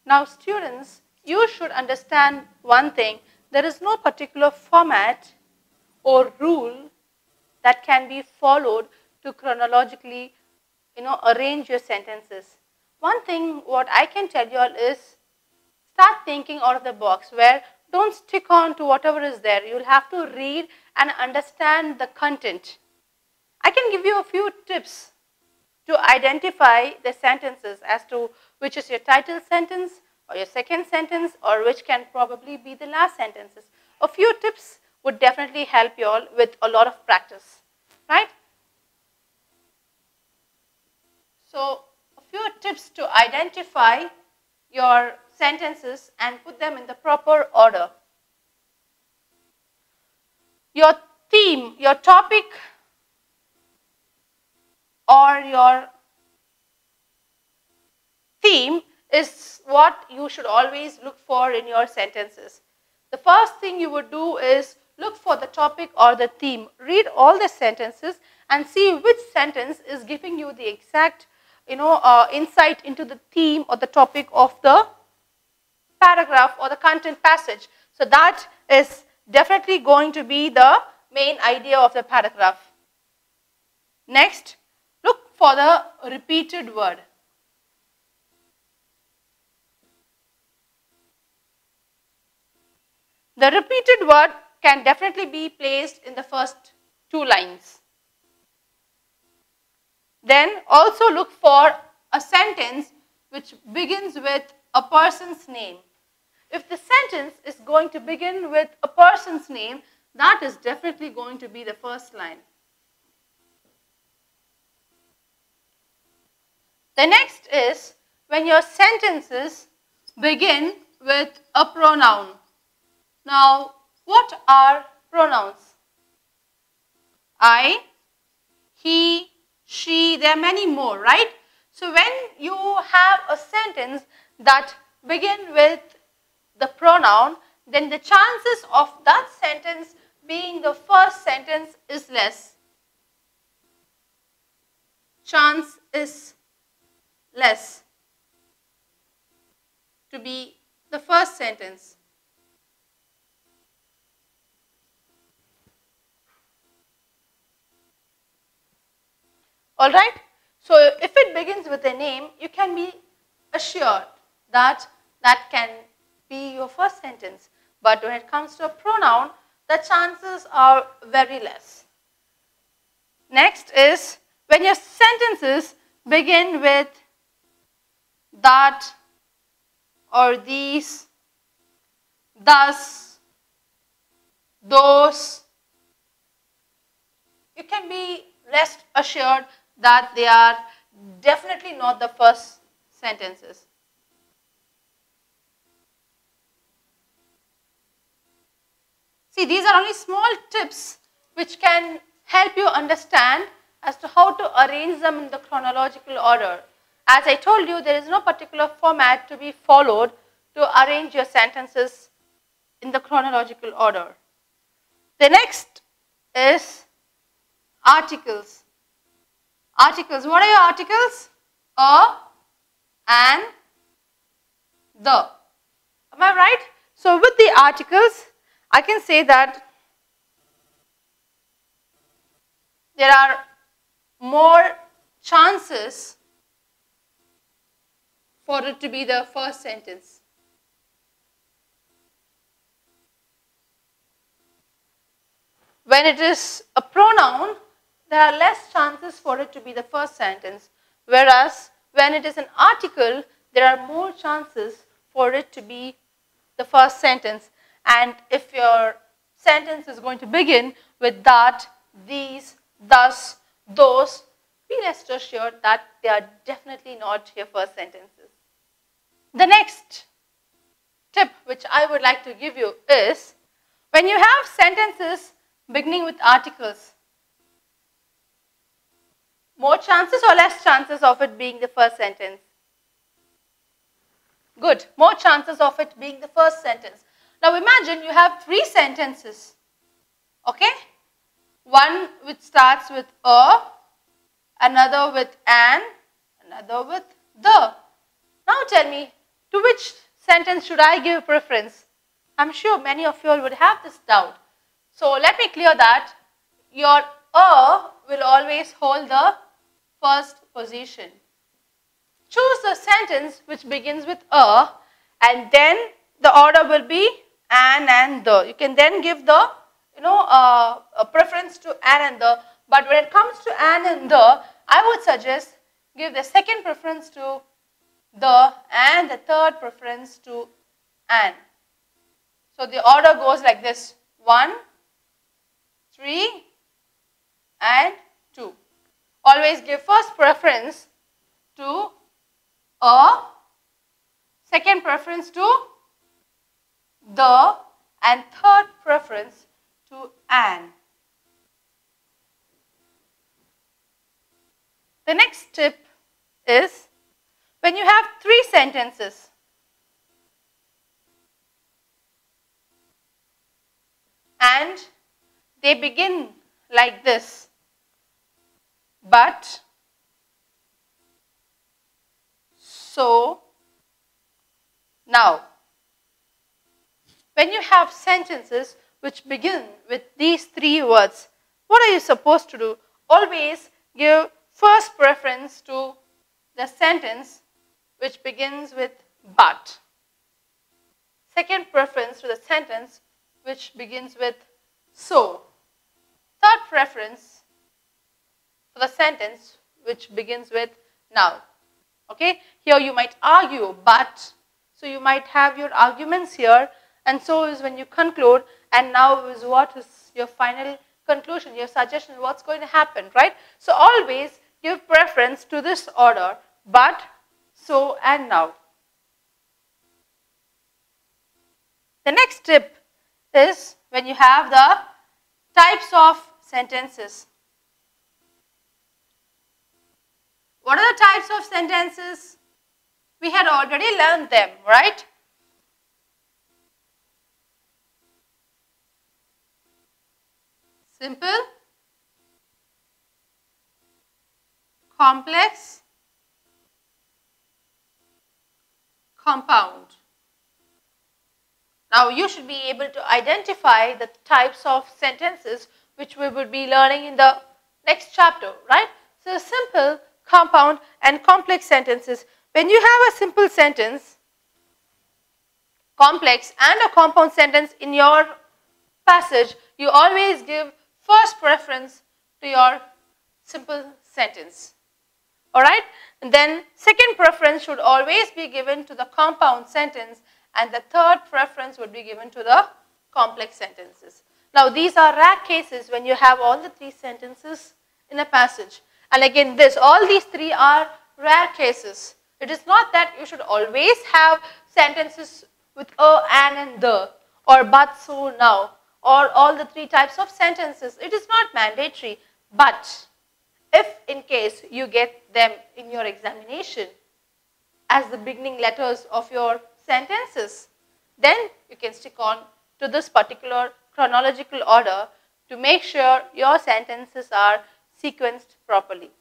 Now students, you should understand one thing. There is no particular format or rule that can be followed to chronologically, arrange your sentences. One thing what I can tell you all is start thinking out of the box, where don't stick on to whatever is there. You'll have to read and understand the content. I can give you a few tips to identify the sentences as to which is your title sentence or your second sentence, or which can probably be the last sentences. A few tips would definitely help you all with a lot of practice, right? So, a few tips to identify your sentences and put them in the proper order. Your theme, your topic, or your theme is what you should always look for in your sentences. The first thing you would do is look for the topic or the theme. Read all the sentences and see which sentence is giving you the exact insight into the theme or the topic of the paragraph or the content passage. So that is definitely going to be the main idea of the paragraph. Next, look for the repeated word. The repeated word can definitely be placed in the first 2 lines. Then also look for a sentence which begins with a person's name. If the sentence is going to begin with a person's name, that is definitely going to be the first line. The next is when your sentences begin with a pronoun. Now, what are pronouns? I, he, she, there are many more, right? So when you have a sentence that begin with the pronoun, then the chances of that sentence being the first sentence is less. Chance is less to be the first sentence. Alright, so if it begins with a name, you can be assured that that can be your first sentence. But when it comes to a pronoun, the chances are very less. Next is when your sentences begin with that or these, thus, those, you can be rest assured that they are definitely not the first sentences. See, these are only small tips which can help you understand as to how to arrange them in the chronological order. As I told you, there is no particular format to be followed to arrange your sentences in the chronological order. The next is articles. Articles. What are your articles? A, an, the. Am I right? So with the articles, I can say that there are more chances for it to be the first sentence. When it is a pronoun, there are less chances for it to be the first sentence. Whereas when it is an article, there are more chances for it to be the first sentence. And if your sentence is going to begin with that, these, thus, those, be rest assured that they are definitely not your first sentences. The next tip which I would like to give you is when you have sentences beginning with articles, more chances or less chances of it being the first sentence? Good, more chances of it being the first sentence. Now imagine you have 3 sentences, okay? One which starts with a, another with an, another with the. Now tell me, To which sentence should I give preference? I'm sure many of you all would have this doubt. So let me clear that. Your a will always hold the first position. Choose the sentence which begins with a, and then the order will be an and the. You can then give the a preference to an and the, but when it comes to an and the, I would suggest give the second preference to the and the third preference to an. So the order goes like this: 1, 3 and 2. Always give first preference to a, second preference to the, and third preference to an. The next tip is when you have 3 sentences, and they begin like this: but, so, now. When you have sentences which begin with these 3 words, what are you supposed to do? Always give first preference to the sentence which begins with but. Second preference to the sentence which begins with so. Third preference for the sentence which begins with now. Okay, here you might argue but, so you might have your arguments here, and so is when you conclude, and now is what is your final conclusion, your suggestion, what's going to happen, right? So always give preference to this order: but, so and now. The next tip is when you have the types of sentences. What are the types of sentences? We had already learned them, right? Simple, complex, compound. Now you should be able to identify the types of sentences which we will be learning in the next chapter, right? So simple, compound and complex sentences. When you have a simple sentence, complex and a compound sentence in your passage, you always give first preference to your simple sentence. Alright? And then second preference should always be given to the compound sentence, and the third preference would be given to the complex sentences. Now these are rare cases when you have all the 3 sentences in a passage. And again all these 3 are rare cases. It is not that you should always have sentences with a, an and the, or but, so, now, or all the 3 types of sentences. It is not mandatory, but if in case you get them in your examination as the beginning letters of your sentences, then you can stick on to this particular chronological order to make sure your sentences are sequenced properly.